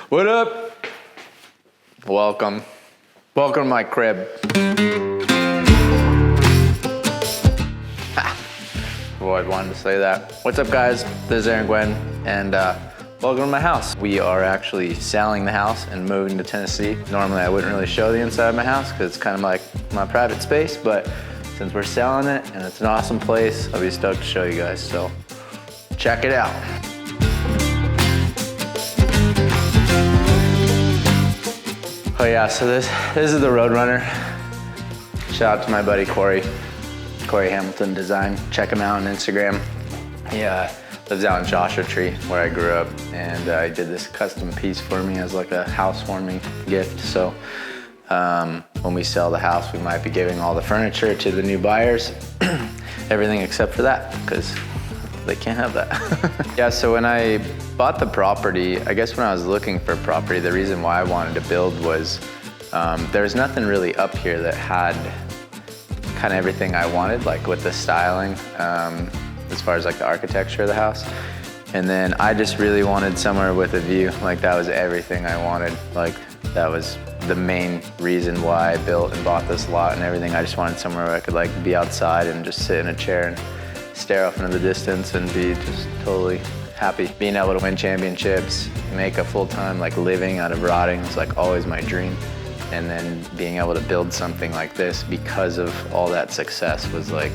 What up? Welcome. Welcome to my crib. Boy, I wanted to say that. What's up, guys? This is Gwin, and welcome to my house. We are actually selling the house and moving to Tennessee. Normally, I wouldn't really show the inside of my house because it's kind of like my private space, but since we're selling it and it's an awesome place, I'll be stoked to show you guys, so check it out. Oh yeah, so this is the Roadrunner. Shout out to my buddy Corey Hamilton Design. Check him out on Instagram. He lives out in Joshua Tree, where I grew up, and he did this custom piece for me as like a housewarming gift. So when we sell the house, we might be giving all the furniture to the new buyers. Everything except for that, because they can't have that. Yeah, so when I bought the property, I guess when I was looking for property, the reason why I wanted to build was there's nothing really up here that had kind of everything I wanted, like with the styling, as far as like the architecture of the house. And then I just really wanted somewhere with a view. Like that was everything I wanted. Like that was the main reason why I built and bought this lot and everything. I just wanted somewhere where I could like be outside and just sit in a chair and stare off into the distance and be just totally happy. Being able to win championships, make a full-time like living out of rotting was like always my dream. And then being able to build something like this because of all that success was like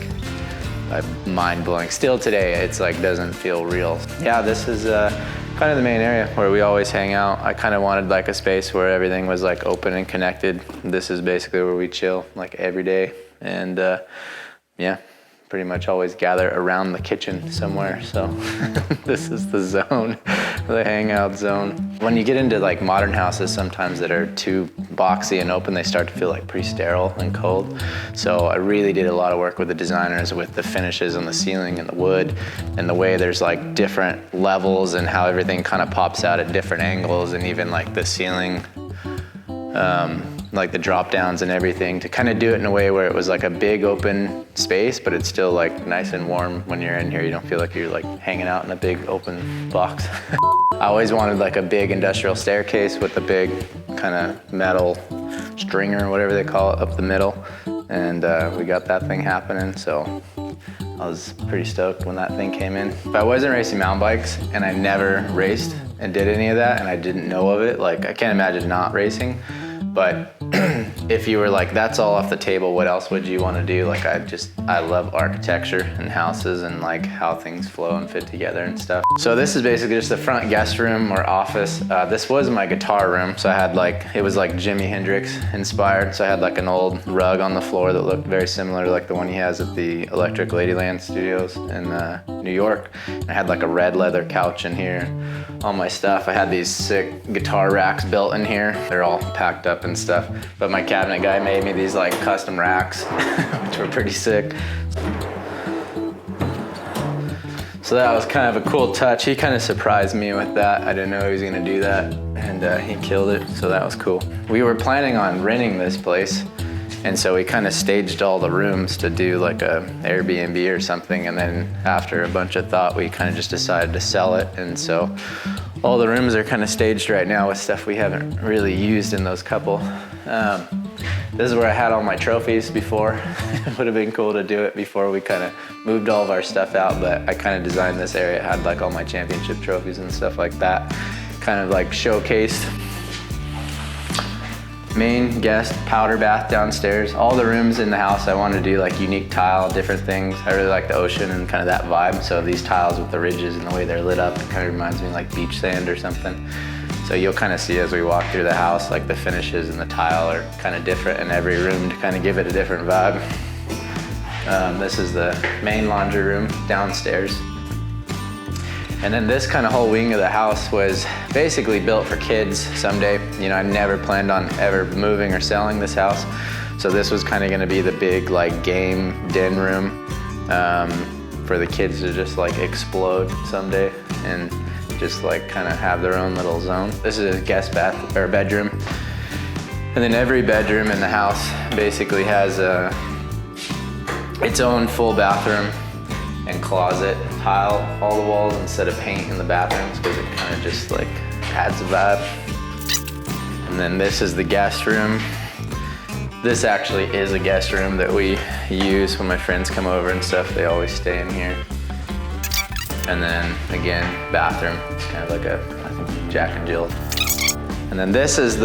mind-blowing. Still today, it's like doesn't feel real. Yeah, this is kind of the main area where we always hang out. I kind of wanted like a space where everything was like open and connected. This is basically where we chill like every day. And yeah, pretty much always gather around the kitchen somewhere. So this is the zone, the hangout zone. When you get into like modern houses sometimes that are too boxy and open, they start to feel like pretty sterile and cold. So I really did a lot of work with the designers with the finishes on the ceiling and the wood and the way there's like different levels and how everything kind of pops out at different angles, and even like the ceiling, like the drop downs and everything, to kind of do it in a way where it was like a big open space, but it's still like nice and warm when you're in here. You don't feel like you're like hanging out in a big open box. I always wanted like a big industrial staircase with a big kind of metal stringer, whatever they call it, up the middle. And we got that thing happening, so I was pretty stoked when that thing came in. If I wasn't racing mountain bikes and I never raced and did any of that and I didn't know of it, like I can't imagine not racing. But if you were like, that's all off the table, what else would you want to do? Like I love architecture and houses and like how things flow and fit together and stuff. So this is basically just the front guest room or office. This was my guitar room. So I had like, it was like Jimi Hendrix inspired. So I had like an old rug on the floor that looked very similar to like the one he has at the Electric Ladyland Studios in New York. And I had like a red leather couch in here. All my stuff. I had these sick guitar racks built in here. They're all packed up and stuff. But my cabinet guy made me these like custom racks, which were pretty sick. So that was kind of a cool touch. He kind of surprised me with that. I didn't know he was gonna do that, and he killed it, so that was cool. We were planning on renting this place, and so we kind of staged all the rooms to do like a Airbnb or something, and then after a bunch of thought, we kind of just decided to sell it. And so all the rooms are kind of staged right now with stuff we haven't really used in those couple. This is where I had all my trophies before. It would have been cool to do it before we kind of moved all of our stuff out, but I kind of designed this area. It had like all my championship trophies and stuff like that, kind of like showcased. Main guest powder bath downstairs. All the rooms in the house I wanted to do like unique tile, different things. I really like the ocean and kind of that vibe. So these tiles with the ridges and the way they're lit up, it kind of reminds me of like beach sand or something. So you'll kind of see as we walk through the house, like the finishes and the tile are kind of different in every room to kind of give it a different vibe. This is the main laundry room downstairs. And then this kind of whole wing of the house was basically built for kids someday. You know, I never planned on ever moving or selling this house. So this was kind of gonna be the big like game den room for the kids to just like explode someday and just like kind of have their own little zone. This is a guest bath or bedroom. And then every bedroom in the house basically has its own full bathroom and closet. Tile all the walls instead of paint in the bathrooms because it kind of just like adds a vibe. And then this is the guest room. This actually is a guest room that we use when my friends come over and stuff. They always stay in here. And then again, bathroom. It's kind of like a, I think, Jack and Jill. And then this is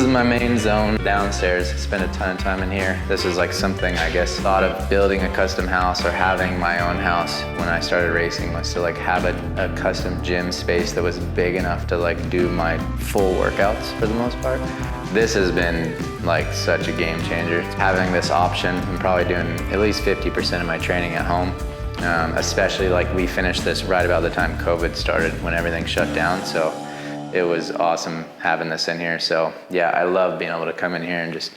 my main zone downstairs. I spent a ton of time in here. This is like something I guess thought of building a custom house or having my own house when I started racing, was to like have a custom gym space that was big enough to like do my full workouts for the most part. This has been like such a game changer. Having this option, I'm probably doing at least 50% of my training at home. Especially like we finished this right about the time COVID started, when everything shut down. So it was awesome having this in here. So yeah, I love being able to come in here and just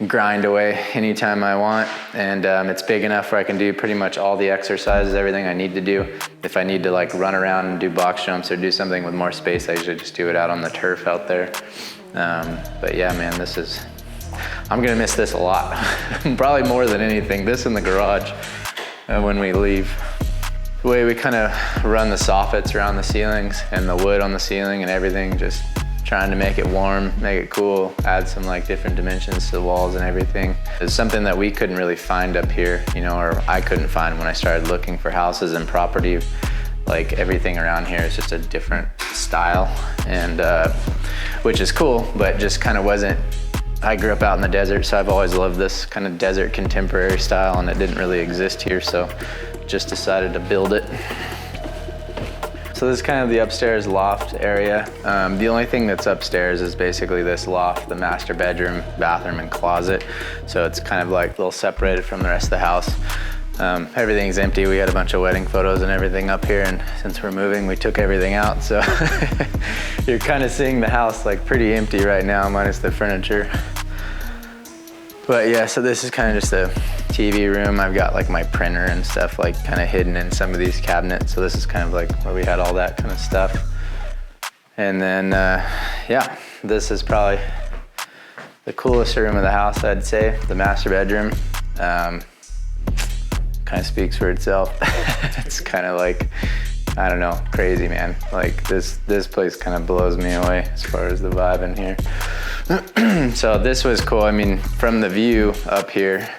grind away anytime I want. And it's big enough where I can do pretty much all the exercises, everything I need to do. If I need to like run around and do box jumps or do something with more space, I usually just do it out on the turf out there. But yeah, man, I'm gonna miss this a lot. Probably more than anything, this in the garage when we leave. The way we kind of run the soffits around the ceilings and the wood on the ceiling and everything, just trying to make it warm, make it cool, add some like different dimensions to the walls and everything. It's something that we couldn't really find up here, you know, or I couldn't find when I started looking for houses and property. Like everything around here is just a different style, and which is cool, but just kind of wasn't. I grew up out in the desert, so I've always loved this kind of desert contemporary style, and it didn't really exist here, so just decided to build it. So this is kind of the upstairs loft area. The only thing that's upstairs is basically this loft, the master bedroom, bathroom, and closet. So it's kind of like a little separated from the rest of the house. Everything's empty. We had a bunch of wedding photos and everything up here, and since we're moving, we took everything out. So you're kind of seeing the house like pretty empty right now, minus the furniture. But yeah, so this is kind of just a TV room. I've got like my printer and stuff like kind of hidden in some of these cabinets. So this is kind of like where we had all that kind of stuff. And then, yeah, this is probably the coolest room of the house, I'd say, the master bedroom. Kind of speaks for itself. It's kind of like, I don't know, crazy, man. Like this place kind of blows me away as far as the vibe in here. So this was cool. I mean, from the view up here,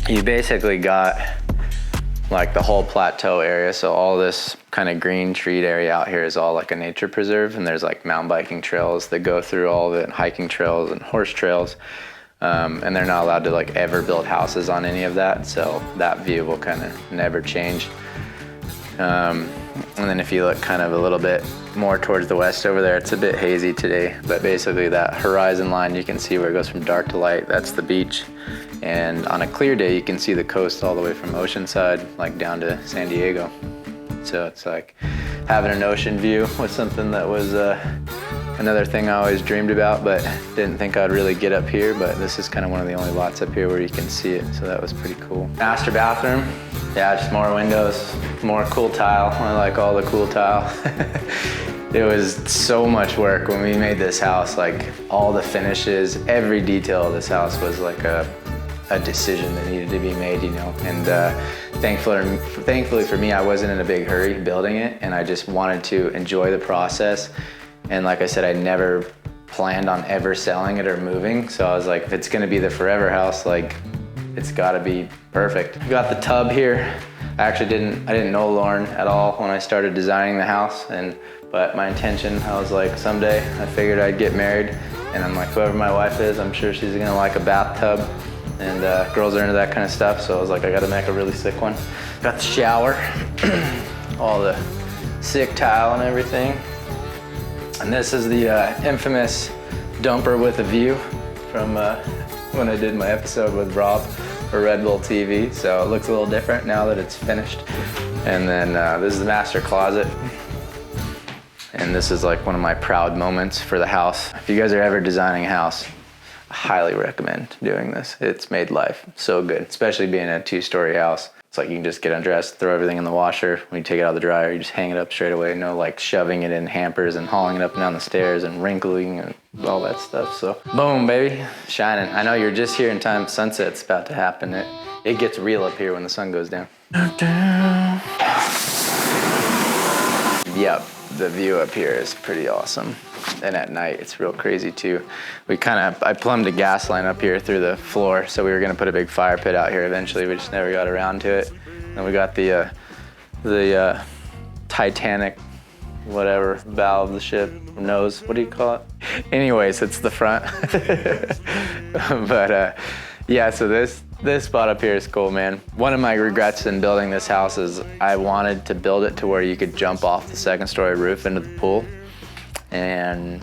you basically got like the whole plateau area. So all this kind of green treed area out here is all like a nature preserve, and there's like mountain biking trails that go through all of it, hiking trails and horse trails. And they're not allowed to like ever build houses on any of that, so that view will kind of never change. And then if you look kind of a little bit more towards the west over there, it's a bit hazy today, but basically that horizon line, you can see where it goes from dark to light, that's the beach. And on a clear day, you can see the coast all the way from Oceanside, like down to San Diego. So it's like having an ocean view was something that was another thing I always dreamed about, but didn't think I'd really get up here. But this is kind of one of the only lots up here where you can see it, so that was pretty cool. Master bathroom, yeah, just more windows, more cool tile. I like all the cool tile. It was so much work when we made this house, like all the finishes, every detail of this house was like a decision that needed to be made, you know. And thankfully for me, I wasn't in a big hurry building it, and I just wanted to enjoy the process. And like I said, I never planned on ever selling it or moving. So I was like, if it's gonna be the forever house, like it's gotta be perfect. Got the tub here. I didn't know Lauren at all when I started designing the house, but my intention, I was like, someday I figured I'd get married, and I'm like, whoever my wife is, I'm sure she's gonna like a bathtub, and girls are into that kind of stuff, so I was like, I gotta make a really sick one. Got the shower, all the sick tile and everything. And this is the infamous dumper with a view from when I did my episode with Rob for Red Bull TV. So it looks a little different now that it's finished. And then this is the master closet. And this is like one of my proud moments for the house. If you guys are ever designing a house, I highly recommend doing this. It's made life so good, especially being a 2-story house. It's like you can just get undressed, throw everything in the washer. When you take it out of the dryer, you just hang it up straight away. No like shoving it in hampers and hauling it up and down the stairs and wrinkling and all that stuff. So boom, baby, shining. I know you're just here in time. Sunset's about to happen. It gets real up here when the sun goes down. Yeah, the view up here is pretty awesome. And at night, it's real crazy too. I plumbed a gas line up here through the floor, so we were gonna put a big fire pit out here eventually. We just never got around to it. And we got the Titanic, whatever, bow of the ship, nose, what do you call it? Anyways, it's the front. But yeah, so this spot up here is cool, man. One of my regrets in building this house is I wanted to build it to where you could jump off the second story roof into the pool. And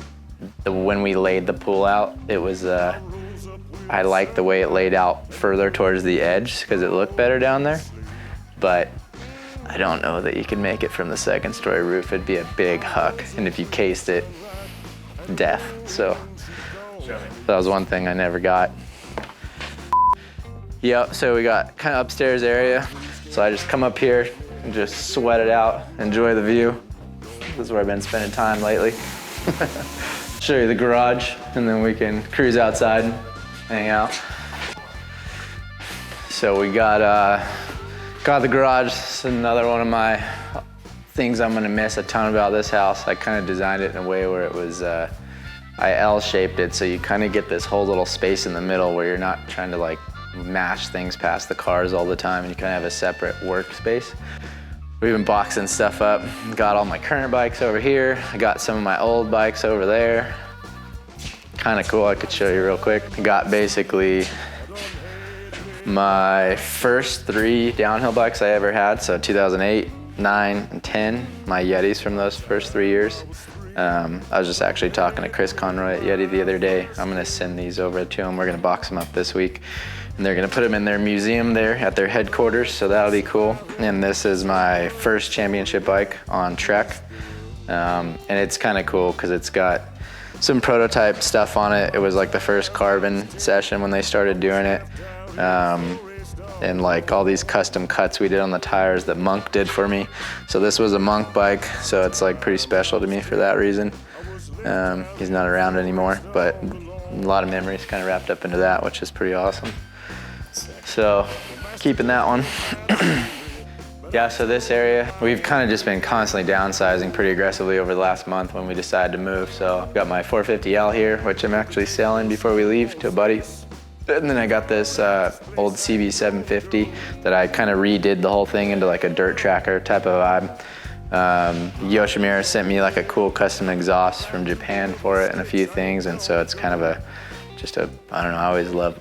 when we laid the pool out, it was, I liked the way it laid out further towards the edge because it looked better down there. But I don't know that you can make it from the second story roof. It'd be a big huck. And if you cased it, death. So that was one thing I never got. Yep, so we got kind of upstairs area. So I just come up here and just sweat it out, enjoy the view. This is where I've been spending time lately. Show you the garage, and then we can cruise outside and hang out. So we got the garage. This is another one of my things I'm gonna miss a ton about this house. I kind of designed it in a way where it was, I L-shaped it, so you kind of get this whole little space in the middle where you're not trying to like mash things past the cars all the time, and you kind of have a separate workspace. We've been boxing stuff up. Got all my current bikes over here. I got some of my old bikes over there. Kind of cool, I could show you real quick. I got basically my first 3 downhill bikes I ever had, so 2008, 9, and 10, my Yetis from those first 3 years. I was just actually talking to Chris Conroy at Yeti the other day. I'm gonna send these over to him. We're gonna box them up this week. And they're gonna put them in their museum there at their headquarters, so that'll be cool. And this is my first championship bike on Trek. And it's kind of cool because it's got some prototype stuff on it. It was like the first carbon session when they started doing it. And like all these custom cuts we did on the tires that Monk did for me. So this was a Monk bike, so it's like pretty special to me for that reason. He's not around anymore, but a lot of memories kind of wrapped up into that, which is pretty awesome. So keeping that one. Yeah, so this area, we've kind of just been constantly downsizing pretty aggressively over the last month when we decided to move. So I've got my 450L here, which I'm actually selling before we leave to a buddy. And then I got this old CB750 that I kind of redid the whole thing into like a dirt tracker type of vibe. Yoshimura sent me like a cool custom exhaust from Japan for it and a few things. And so it's kind of I don't know, I always love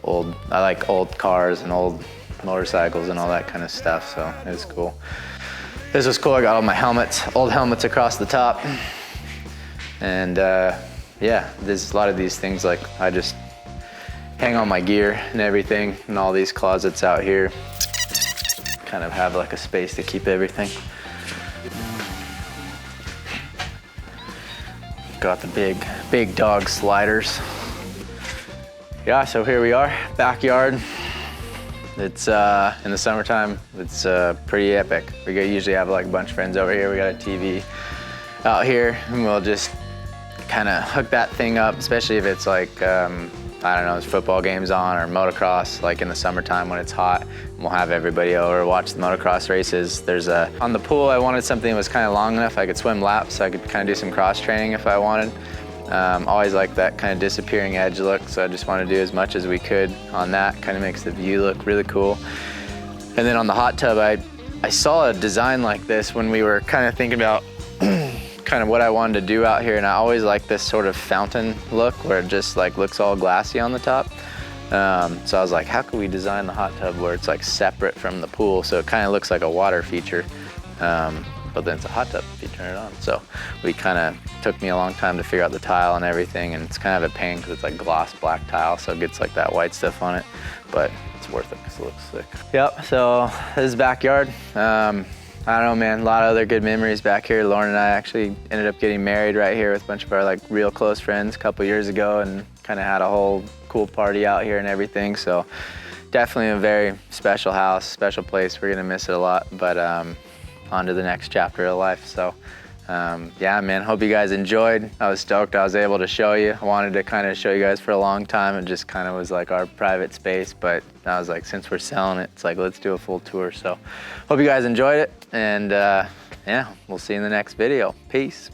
I like old cars and old motorcycles and all that kind of stuff, so it was cool. This was cool, I got all my helmets, old helmets across the top. And yeah, there's a lot of these things, like I just hang on my gear and everything, and all these closets out here. Kind of have like a space to keep everything. Got the big dog sliders. Yeah, so here we are, backyard. It's in the summertime, it's pretty epic. We usually have like a bunch of friends over here. We got a TV out here, and we'll just kind of hook that thing up, especially if it's like, I don't know, there's football games on or motocross, like in the summertime when it's hot. We'll have everybody over, watch the motocross races. On the pool, I wanted something that was kind of long enough I could swim laps, so I could kind of do some cross training if I wanted. Always like that kind of disappearing edge look, so I just want to do as much as we could on that. Kind of makes the view look really cool. And then on the hot tub, I saw a design like this when we were kind of thinking about kind of what I wanted to do out here, and I always like this sort of fountain look where it just like looks all glassy on the top. So I was like, how could we design the hot tub where it's like separate from the pool, so it kind of looks like a water feature, but then it's a hot tub if you turn it on. So we kind of took me a long time to figure out the tile and everything, and it's kind of a pain because it's like gloss black tile, so it gets like that white stuff on it, but it's worth it because it looks sick. Yep, so this is backyard. I don't know, man, a lot of other good memories back here. Lauren and I actually ended up getting married right here with a bunch of our like real close friends a couple years ago, and kind of had a whole cool party out here and everything. So definitely a very special house, special place. We're gonna miss it a lot, but on to the next chapter of life. So yeah, man, hope you guys enjoyed. I was stoked I was able to show you. I wanted to kind of show you guys for a long time. It just kind of was like our private space, but I was like, since we're selling it, it's like, let's do a full tour. So hope you guys enjoyed it, and yeah, we'll see you in the next video. Peace.